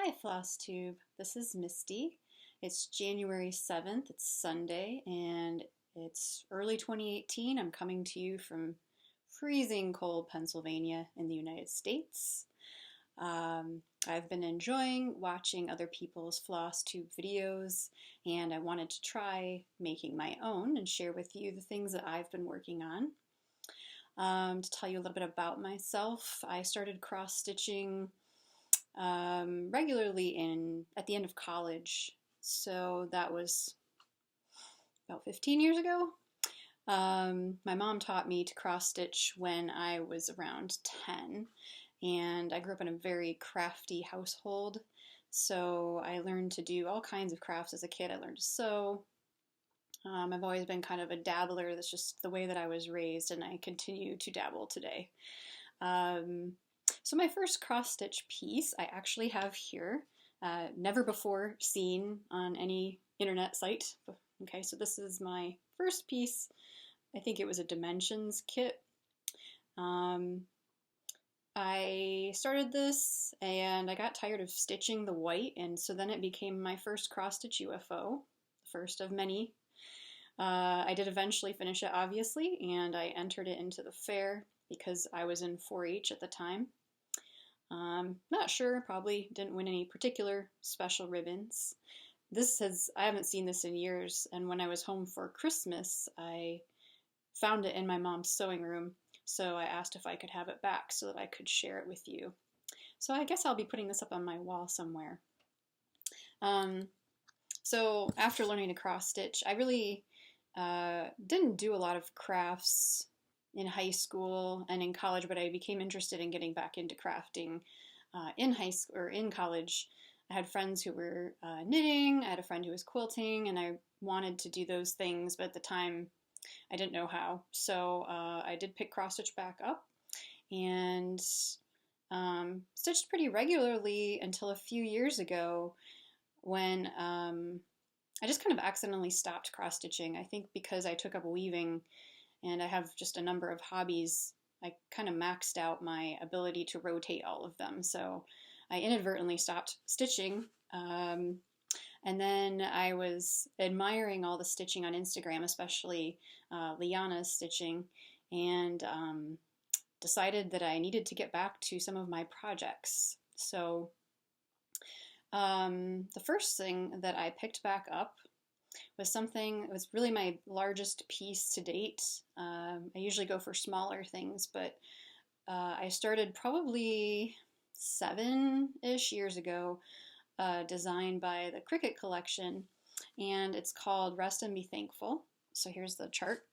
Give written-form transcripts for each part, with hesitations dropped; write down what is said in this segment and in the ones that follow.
Hi Flosstube, this is Misty. It's January 7th, it's Sunday, and it's early 2018. I'm coming to you from freezing cold Pennsylvania in the United States. I've been enjoying watching other people's Flosstube videos, and I wanted to try making my own and share with you the things that I've been working on. To tell you a little bit about myself, I started cross-stitching regularly at the end of college. So that was about 15 years ago. My mom taught me to cross stitch when I was around 10, and I grew up in a very crafty household. So I learned to do all kinds of crafts as a kid. I learned to sew. I've always been kind of a dabbler. That's just the way that I was raised, and I continue to dabble today. So my first cross-stitch piece I actually have here, never before seen on any internet site. Okay, so this is my first piece. I think it was a dimensions kit. I started this and I got tired of stitching the white, and so then it became my first cross-stitch UFO, the first of many. I did eventually finish it, obviously, and I entered it into the fair because I was in 4-H at the time. Not sure, probably didn't win any particular special ribbons. I haven't seen this in years, and when I was home for Christmas, I found it in my mom's sewing room, so I asked if I could have it back so that I could share it with you. So I guess I'll be putting this up on my wall somewhere. So after learning to cross stitch, I really didn't do a lot of crafts in high school and in college, but I became interested in getting back into crafting in high school or in college. I had friends who were knitting, I had a friend who was quilting, and I wanted to do those things, but at the time I didn't know how. So I did pick cross stitch back up and stitched pretty regularly until a few years ago when I just kind of accidentally stopped cross stitching. I think because I took up weaving and I have just a number of hobbies, I kind of maxed out my ability to rotate all of them. So I inadvertently stopped stitching. And then I was admiring all the stitching on Instagram, especially Liana's stitching, and decided that I needed to get back to some of my projects. So the first thing that I picked back up was something, it was really my largest piece to date. I usually go for smaller things, but I started probably 7-ish years ago, designed by the Cricket Collection, and it's called Rest and Be Thankful. So here's the chart.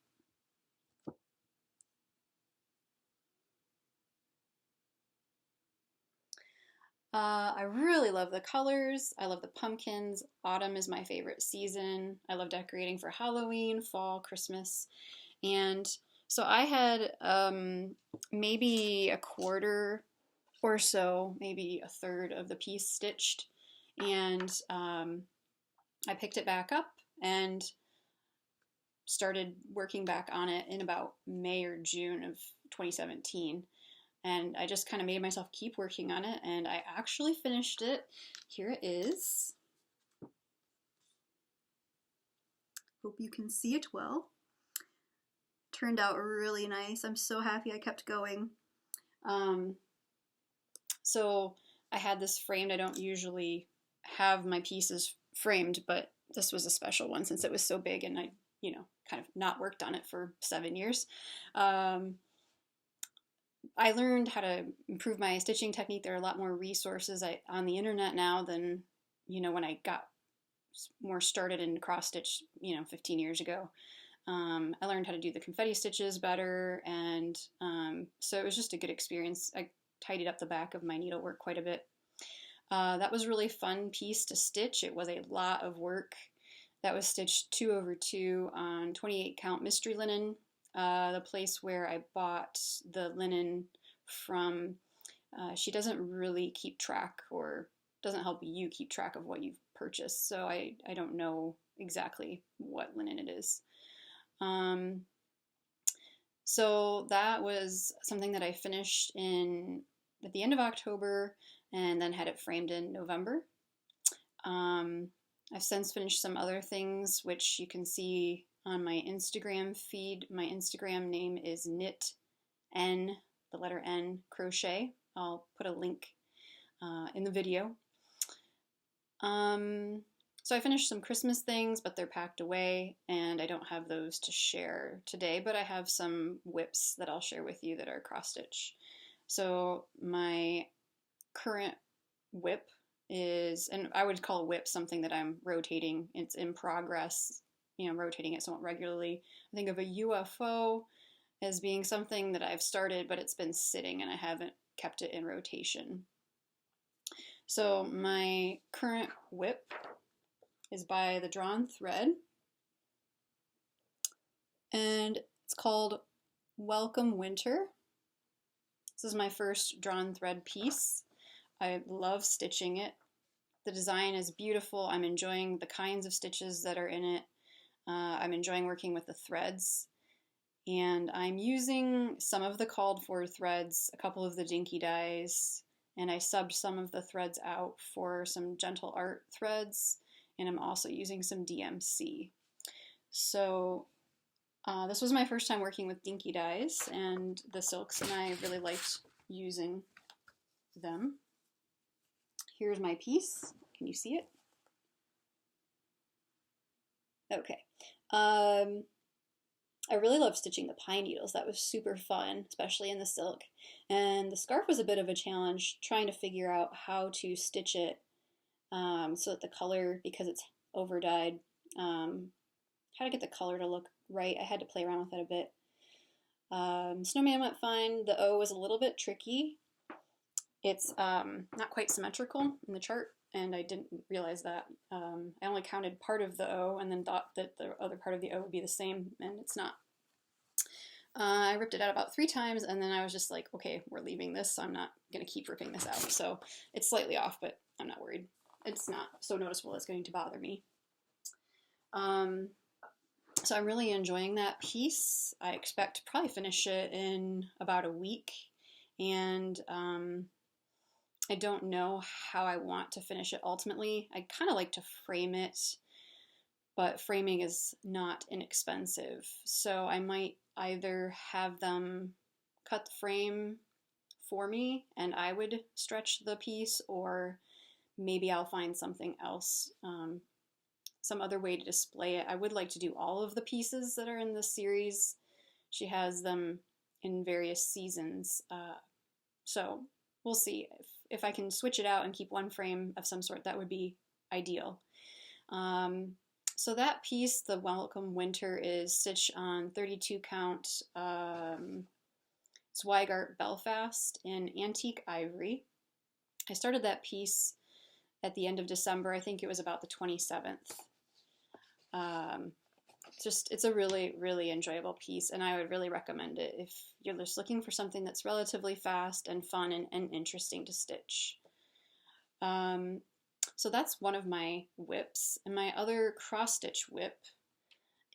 I really love the colors. I love the pumpkins. Autumn is my favorite season. I love decorating for Halloween, fall, Christmas. And so I had maybe a quarter or so, maybe a third of the piece stitched. And I picked it back up and started working back on it in about May or June of 2017. And I just kind of made myself keep working on it, and I actually finished it. Here it is. Hope you can see it well. Turned out really nice. I'm so happy I kept going. So I had this framed. I don't usually have my pieces framed, but this was a special one since it was so big and I, kind of not worked on it for 7 years. I learned how to improve my stitching technique. There are a lot more resources on the internet now than, when I got more started in cross stitch, 15 years ago. I learned how to do the confetti stitches better, and so it was just a good experience. I tidied up the back of my needlework quite a bit. That was a really fun piece to stitch. It was a lot of work. That was stitched 2/2 on 28 count mystery linen. The place where I bought the linen from, she doesn't really keep track or doesn't help you keep track of what you've purchased, so I don't know exactly what linen it is. So that was something that I finished at the end of October. and then had it framed in November. I've since finished some other things, which you can see on my Instagram feed. My Instagram name is knit N, the letter N, crochet. I'll put a link in the video. So I finished some Christmas things, but they're packed away, and I don't have those to share today, but I have some whips that I'll share with you that are cross-stitch. So my current whip is, and I would call a whip something that I'm rotating. It's in progress, you know, rotating it somewhat regularly. I think of a UFO as being something that I've started, but it's been sitting and I haven't kept it in rotation. So my current whip is by the Drawn Thread, and it's called Welcome Winter. This is my first Drawn Thread piece. I love stitching it. The design is beautiful. I'm enjoying the kinds of stitches that are in it. I'm enjoying working with the threads. And I'm using some of the called for threads, a couple of the dinky dyes, and I subbed some of the threads out for some gentle art threads, and I'm also using some DMC. So this was my first time working with dinky dyes, and the silks, and I really liked using them. Here's my piece. Can you see it? Okay. I really love stitching the pine needles. That was super fun, especially in the silk. And the scarf was a bit of a challenge, trying to figure out how to stitch it so that the color, because it's over dyed, how to get the color to look right. I had to play around with it a bit. Snowman went fine. The O was a little bit tricky. It's not quite symmetrical in the chart, and I didn't realize that. I only counted part of the O and then thought that the other part of the O would be the same, and it's not. I ripped it out about 3 times, and then I was just like, okay, we're leaving this, so I'm not going to keep ripping this out. So it's slightly off, but I'm not worried. It's not so noticeable it's going to bother me. So I'm really enjoying that piece. I expect to probably finish it in about a week, and I don't know how I want to finish it ultimately. I kind of like to frame it, but framing is not inexpensive. So I might either have them cut the frame for me and I would stretch the piece, or maybe I'll find something else, some other way to display it. I would like to do all of the pieces that are in this series. She has them in various seasons. So we'll see. If I can switch it out and keep one frame of some sort, that would be ideal. So that piece, the Welcome Winter, is stitched on 32 count Zweigart Belfast in Antique Ivory. I started that piece at the end of December. I think it was about the 27th. It's a really, really enjoyable piece, and I would really recommend it if you're just looking for something that's relatively fast and fun and interesting to stitch. So that's one of my whips, and my other cross-stitch whip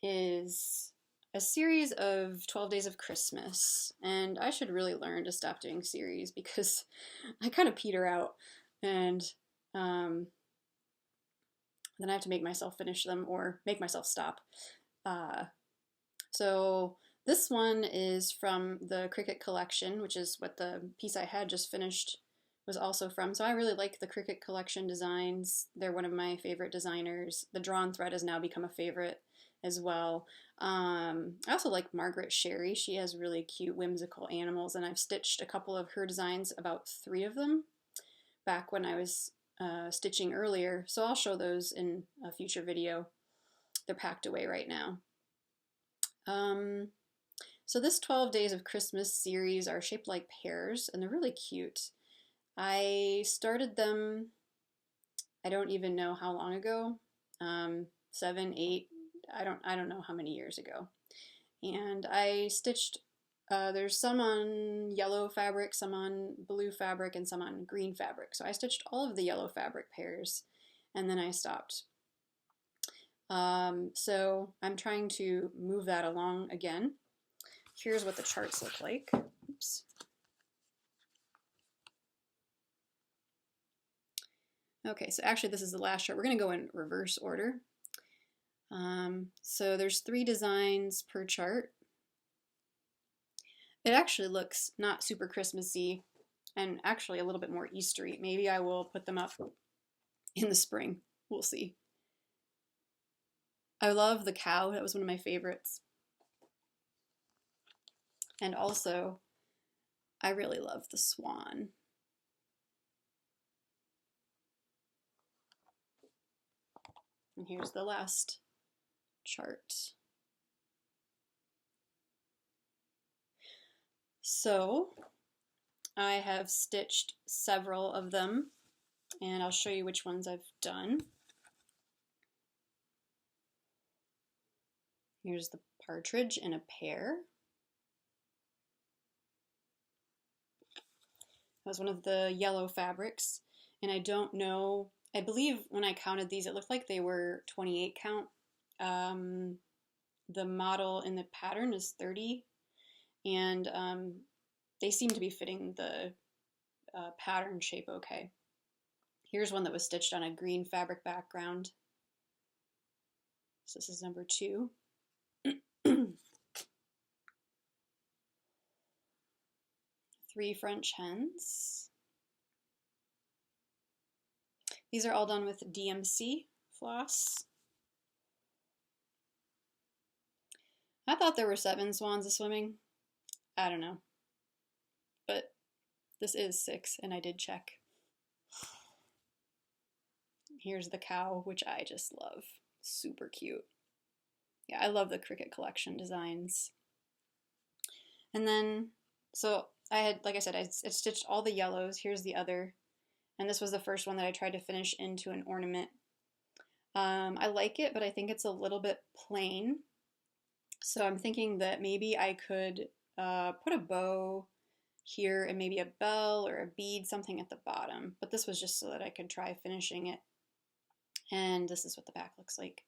is a series of 12 Days of Christmas, and I should really learn to stop doing series because I kind of peter out, and then I have to make myself finish them or make myself stop. So this one is from the Cricket collection, which is what the piece I had just finished was also from. So I really like the Cricket collection designs. They're one of my favorite designers. The Drawn Thread has now become a favorite as well. I also like Margaret Sherry. She has really cute, whimsical animals, and I've stitched a couple of her designs, about 3 of them, back when I was stitching earlier. So I'll show those in a future video. They're packed away right now. So this 12 Days of Christmas series are shaped like pears, and they're really cute. I started them, I don't even know how long ago, 7, 8, I don't know how many years ago. And I stitched, there's some on yellow fabric, some on blue fabric, and some on green fabric. So I stitched all of the yellow fabric pairs, and then I stopped. So I'm trying to move that along again. Here's what the charts look like. Oops. Okay, so actually this is the last chart. We're going to go in reverse order. So there's 3 designs per chart. It actually looks not super Christmassy and actually a little bit more Eastery. Maybe I will put them up in the spring. We'll see. I love the cow. That was one of my favorites. And also, I really love the swan. And here's the last chart. So I have stitched several of them, and I'll show you which ones I've done. Here's the partridge in a pear. That was one of the yellow fabrics, and I don't know, I believe when I counted these, it looked like they were 28 count. The model in the pattern is 30, and they seem to be fitting the pattern shape okay. Here's one that was stitched on a green fabric background. So this is number 2. 3 French hens. These are all done with DMC floss. I thought there were 7 swans a swimming. I don't know. But this is 6, and I did check. Here's the cow, which I just love. Super cute. Yeah, I love the Cricut Collection designs. And then, so I had, like I said, I stitched all the yellows. Here's the other. And this was the first one that I tried to finish into an ornament. I like it, but I think it's a little bit plain. So I'm thinking that maybe I could put a bow here and maybe a bell or a bead, something at the bottom. But this was just so that I could try finishing it. And this is what the back looks like.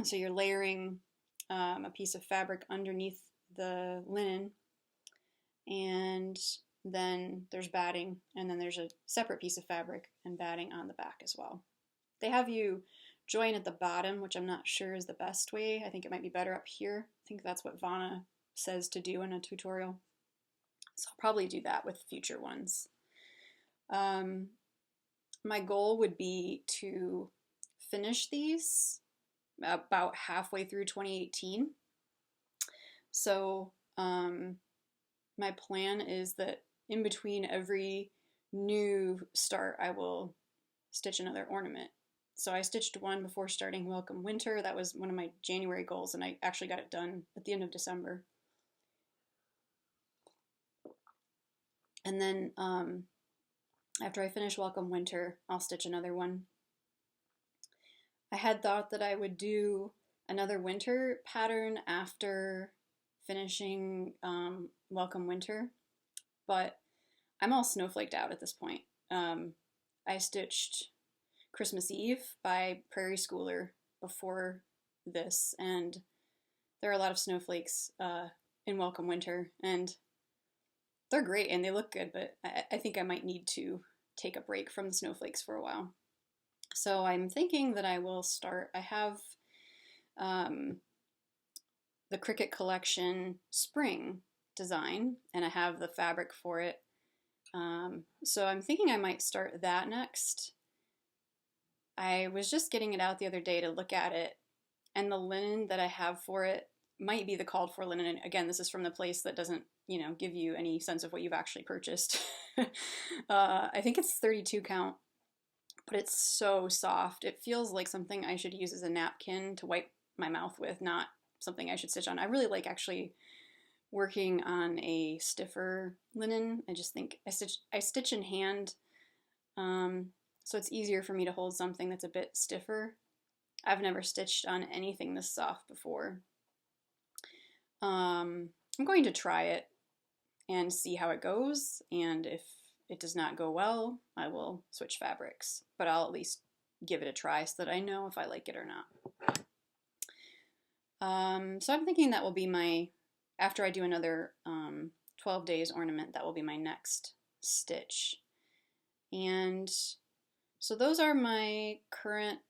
So you're layering a piece of fabric underneath the linen, and then there's batting, and then there's a separate piece of fabric and batting on the back as well. They have you join at the bottom, which I'm not sure is the best way. I think it might be better up here. I think that's what Vanna says to do in a tutorial. So I'll probably do that with future ones. My goal would be to finish these about halfway through 2018. So my plan is that in between every new start, I will stitch another ornament. So I stitched one before starting Welcome Winter. That was one of my January goals, and I actually got it done at the end of December. And then after I finish Welcome Winter, I'll stitch another one. I had thought that I would do another winter pattern after finishing Welcome Winter, but I'm all snowflaked out at this point. I stitched Christmas Eve by Prairie Schooler before this, and there are a lot of snowflakes in Welcome Winter, and they're great and they look good, but I think I might need to take a break from the snowflakes for a while. So I'm thinking that I will start, I have the Cricut Collection Spring design, and I have the fabric for it. So I'm thinking I might start that next. I was just getting it out the other day to look at it, and the linen that I have for it might be the called for linen. And again, this is from the place that doesn't, give you any sense of what you've actually purchased. I think it's 32 count, but it's so soft. It feels like something I should use as a napkin to wipe my mouth with, not something I should stitch on. I really like actually working on a stiffer linen. I just think I stitch in hand, so it's easier for me to hold something that's a bit stiffer. I've never stitched on anything this soft before. I'm going to try it and see how it goes, and if it does not go well, I will switch fabrics, but I'll at least give it a try so that I know if I like it or not. So I'm thinking that will be my, after I do another 12 days ornament, that will be my next stitch. And So those are my current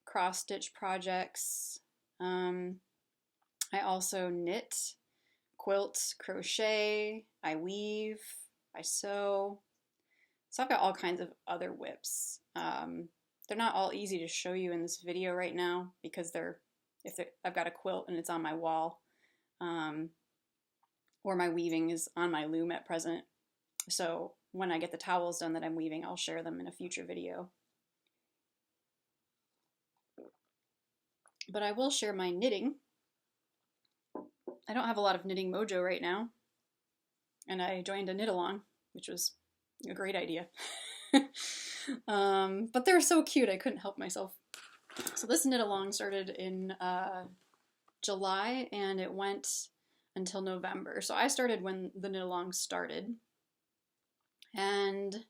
cross stitch projects. I also knit, quilt, crochet, I weave, I sew. So I've got all kinds of other whips. They're not all easy to show you in this video right now because I've got a quilt and it's on my wall, or my weaving is on my loom at present. So when I get the towels done that I'm weaving, I'll share them in a future video. But I will share my knitting. I don't have a lot of knitting mojo right now, and I joined a knit along, which was a great idea. But they're so cute, I couldn't help myself. So this knit along started in July, and it went until November. So I started when the knit along started, and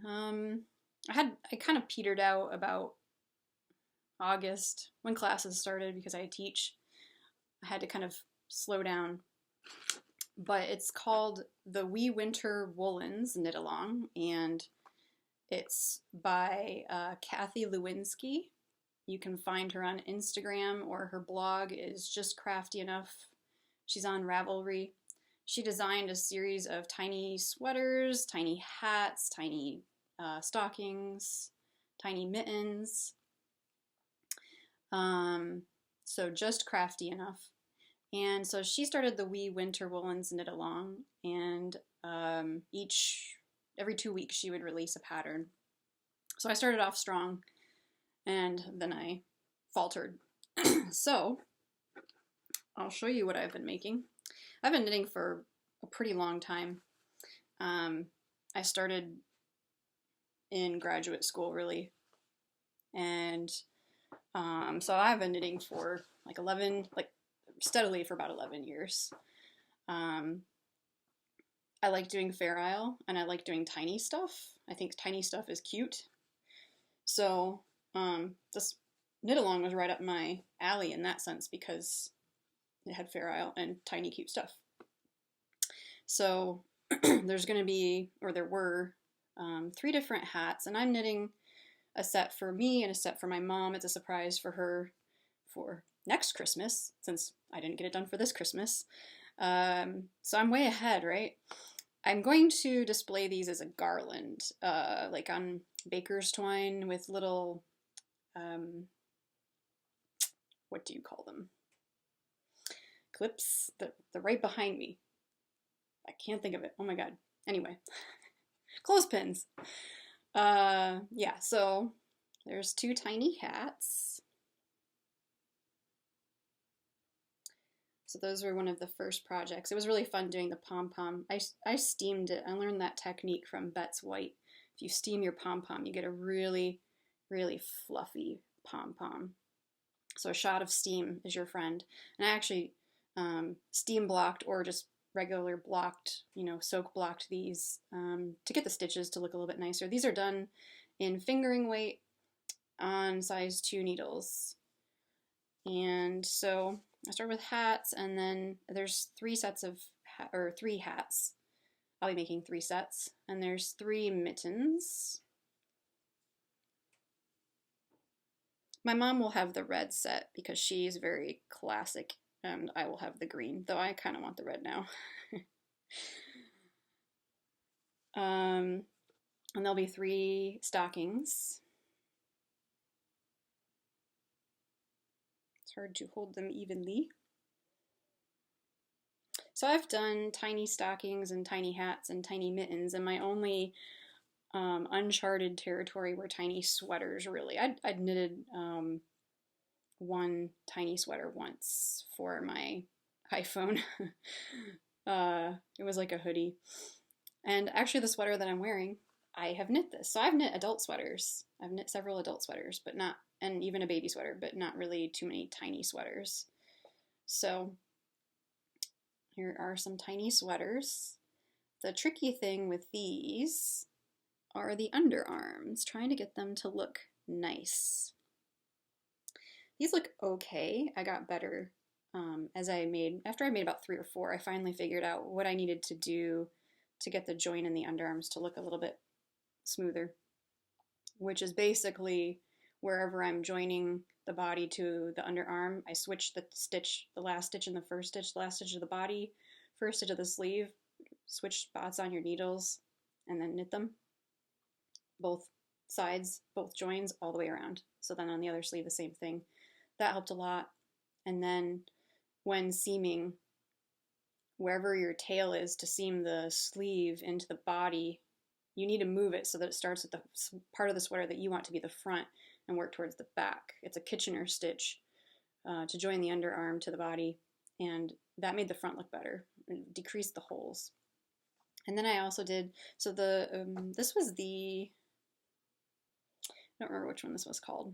I kind of petered out about August when classes started because I teach. I had to kind of slow down. But it's called the Wee Winter Woolens Knit Along, and it's by Kathy Lewinsky. You can find her on Instagram, or her blog is Just Crafty Enough. She's on Ravelry. She designed a series of tiny sweaters, tiny hats, tiny stockings, tiny mittens. So Just Crafty Enough. And so she started the Wee Winter Woolens Knit Along, and every 2 weeks she would release a pattern. So I started off strong, and then I faltered. So I'll show you what I've been making. I've been knitting for a pretty long time. I started in graduate school, really, and so I've been knitting for steadily for about 11 years. I like doing Fair Isle, and I like doing tiny stuff. I think tiny stuff is cute. So this knit along was right up my alley in that sense because it had Fair Isle and tiny cute stuff. So there's going to be, or there were, 3 different hats, and I'm knitting a set for me and a set for my mom. It's a surprise for her for next Christmas, since I didn't get it done for this Christmas. So I'm way ahead, right? I'm going to display these as a garland, like on baker's twine with little, what do you call them? Clips? They're right behind me. I can't think of it. Oh my god. Anyway, clothespins. Yeah, so there's 2 tiny hats. So those were one of the first projects. It was really fun doing the pom-pom. I steamed it. I learned that technique from Bet's White. If you steam your pom-pom, you get a really, really fluffy pom-pom. So a shot of steam is your friend. And I actually steam blocked or just regular blocked, soak blocked these to get the stitches to look a little bit nicer. These are done in fingering weight on size 2 needles. And so I start with hats, and then there's 3 sets of, 3 hats. I'll be making 3 sets, and there's 3 mittens. My mom will have the red set because she's very classic, and I will have the green, though I kind of want the red now. And there'll be 3 stockings. Hard to hold them evenly. So I've done tiny stockings and tiny hats and tiny mittens, and my only uncharted territory were tiny sweaters, really. I'd knitted one tiny sweater once for my iPhone. It was like a hoodie. And actually the sweater that I'm wearing, I have knit this. So I've knit adult sweaters. I've knit several adult sweaters, but not, and even a baby sweater, but not really too many tiny sweaters. So here are some tiny sweaters. The tricky thing with these are the underarms, trying to get them to look nice. These look okay. I got better after I made about 3 or 4, I finally figured out what I needed to do to get the joint in the underarms to look a little bit smoother. which is basically wherever I'm joining the body to the underarm, I switch the stitch, the last stitch in the first stitch, the last stitch of the body, first stitch of the sleeve, switch spots on your needles, and then knit them, both sides, both joins, all the way around. So then on the other sleeve, the same thing. That helped a lot. And then when seaming, wherever your tail is to seam the sleeve into the body, you need to move it so that it starts at the part of the sweater that you want to be the front and work towards the back. It's a Kitchener stitch to join the underarm to the body, and that made the front look better. It decreased the holes. And then I also did, so this was the, I don't remember which one this was called.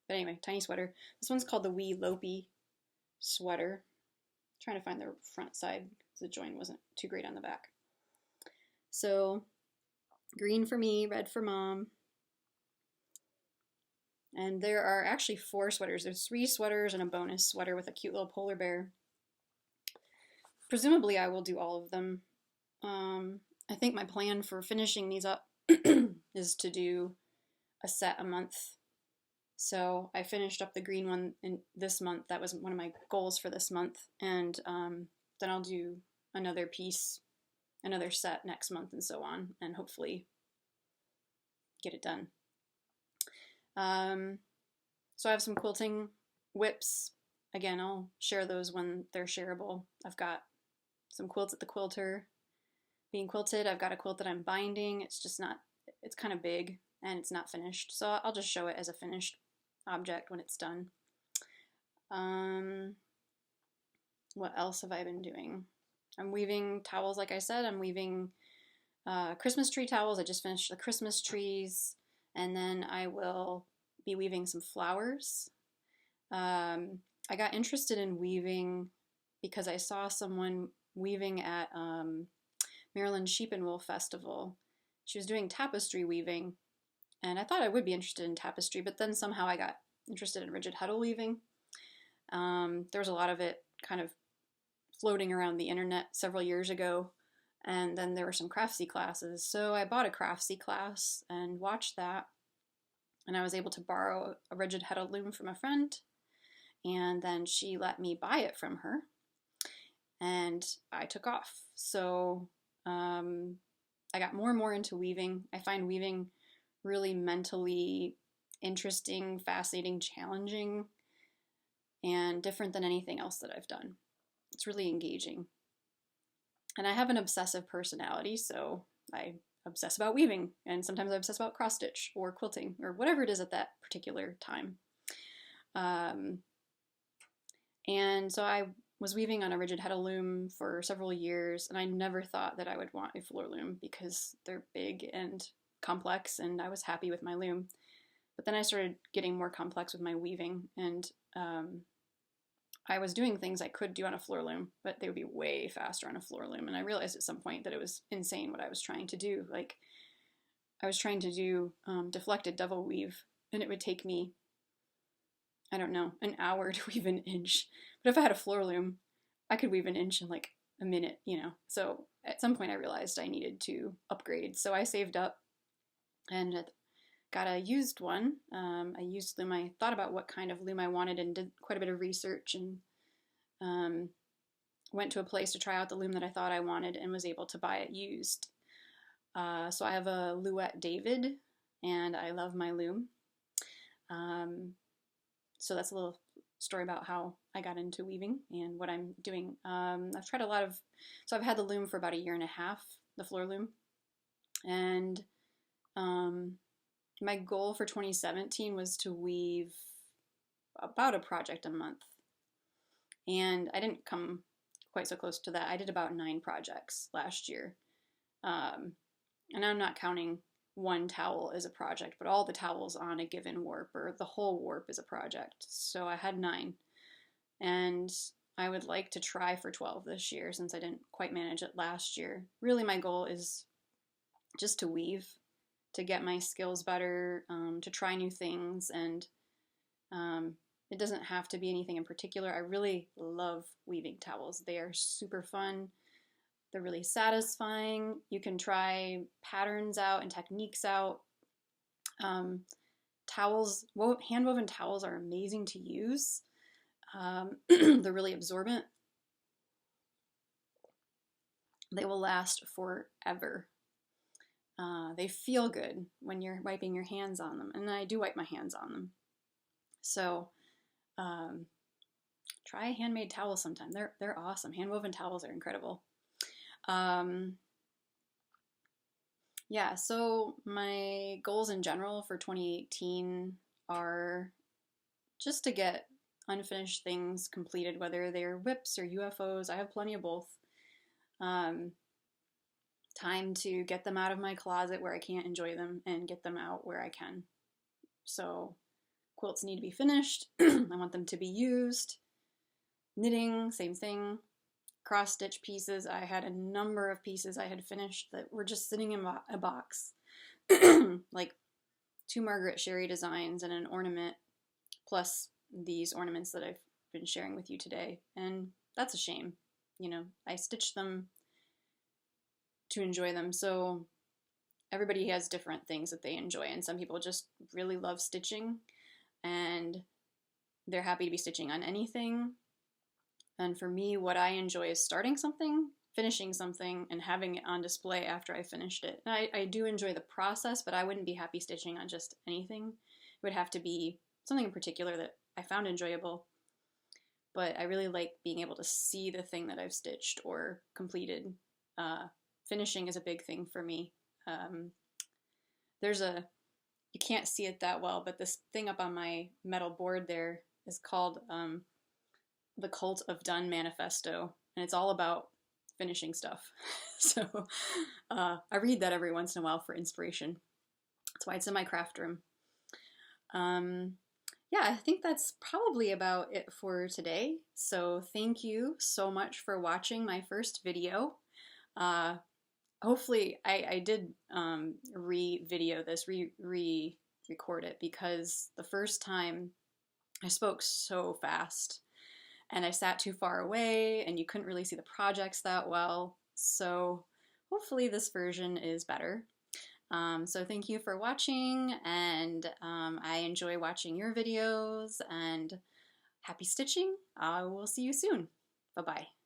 But anyway, tiny sweater. This one's called the Wee Lopey sweater. I'm trying to find the front side because the join wasn't too great on the back. So green for me, red for mom. And there are actually 4 sweaters. There's 3 sweaters and a bonus sweater with a cute little polar bear. Presumably I will do all of them. I think my plan for finishing these up is to do a set a month. So I finished up the green one in this month. That was one of my goals for this month. And then I'll do another piece, another set next month, and so on, and hopefully get it done. So I have some quilting whips. Again, I'll share those when they're shareable. I've got some quilts at the quilter being quilted. I've got a quilt that I'm binding. It's just not, it's kind of big and it's not finished. So I'll just show it as a finished object when it's done. What else have I been doing? I'm weaving towels, like I said. I'm weaving Christmas tree towels. I just finished the Christmas trees, and then I will be weaving some flowers. I got interested in weaving because I saw someone weaving at Maryland Sheep and Wool Festival. She was doing tapestry weaving, and I thought I would be interested in tapestry, but then somehow I got interested in rigid huddle weaving. There was a lot of it kind of floating around the internet several years ago, and then there were some craftsy classes, so I bought a craftsy class and watched that, and I was able to borrow a rigid huddle loom from a friend, and then she let me buy it from her, and I took off. So I got more and more into weaving. I find weaving really mentally interesting, fascinating, challenging, and different than anything else that I've done. It's really engaging. And I have an obsessive personality, so I obsess about weaving, and sometimes I obsess about cross stitch or quilting or whatever it is at that particular time. And so I was weaving on a rigid huddle loom for several years, and I never thought that I would want a floor loom because they're big and complex, and I was happy with my loom. But then I started getting more complex with my weaving, and I was doing things I could do on a floor loom, but they would be way faster on a floor loom. And I realized at some point that it was insane what I was trying to do. Like, I was trying to do deflected double weave, and it would take me, I don't know, an hour to weave an inch. But if I had a floor loom, I could weave an inch in like a minute, you know. So at some point I realized I needed to upgrade. So I saved up and got a used one, a used loom. I thought about what kind of loom I wanted and did quite a bit of research, and went to a place to try out the loom that I thought I wanted and was able to buy it used. So I have a Louette David, and I love my loom. So that's a little story about how I got into weaving and what I'm doing. I've tried a lot of, so I've had the loom for about 1.5 years, the floor loom, and my goal for 2017 was to weave about a project a month, and I didn't come quite so close to that. I did about 9 projects last year, and I'm not counting one towel as a project, but all the towels on a given warp or the whole warp is a project. So I had 9, and I would like to try for 12 this year since I didn't quite manage it last year. Really, my goal is just to weave, to get my skills better, to try new things, and it doesn't have to be anything in particular. I really love weaving towels. They are super fun. They're really satisfying. You can try patterns out and techniques out. Towels, hand-woven towels are amazing to use. They're really absorbent. They will last forever. They feel good when you're wiping your hands on them, and I do wipe my hands on them. So try a handmade towel sometime. They're awesome. Hand-woven towels are incredible. Yeah, so my goals in general for 2018 are just to get unfinished things completed, whether they're whips or UFOs. I have plenty of both. Time to get them out of my closet where I can't enjoy them and get them out where I can. So quilts need to be finished. I want them to be used. Knitting, same thing. Cross stitch pieces. I had a number of pieces I had finished that were just sitting in a box. Like 2 Margaret Sherry designs and an ornament, plus these ornaments that I've been sharing with you today. And that's a shame. You know, I stitched them to enjoy them. So everybody has different things that they enjoy, and some people just really love stitching and they're happy to be stitching on anything. And for me, what I enjoy is starting something, finishing something, and having it on display after I finished it. And I do enjoy the process, but I wouldn't be happy stitching on just anything. It would have to be something in particular that I found enjoyable. But I really like being able to see the thing that I've stitched or completed. Finishing is a big thing for me. You can't see it that well, but this thing up on my metal board there is called The Cult of Done Manifesto, and it's all about finishing stuff. So I read that every once in a while for inspiration. That's why it's in my craft room. Yeah, I think that's probably about it for today. So thank you so much for watching my first video. Hopefully I did re-video this, re-record it, because the first time I spoke so fast and I sat too far away and you couldn't really see the projects that well. So hopefully this version is better. So thank you for watching, and I enjoy watching your videos, and happy stitching. I will see you soon. Bye-bye.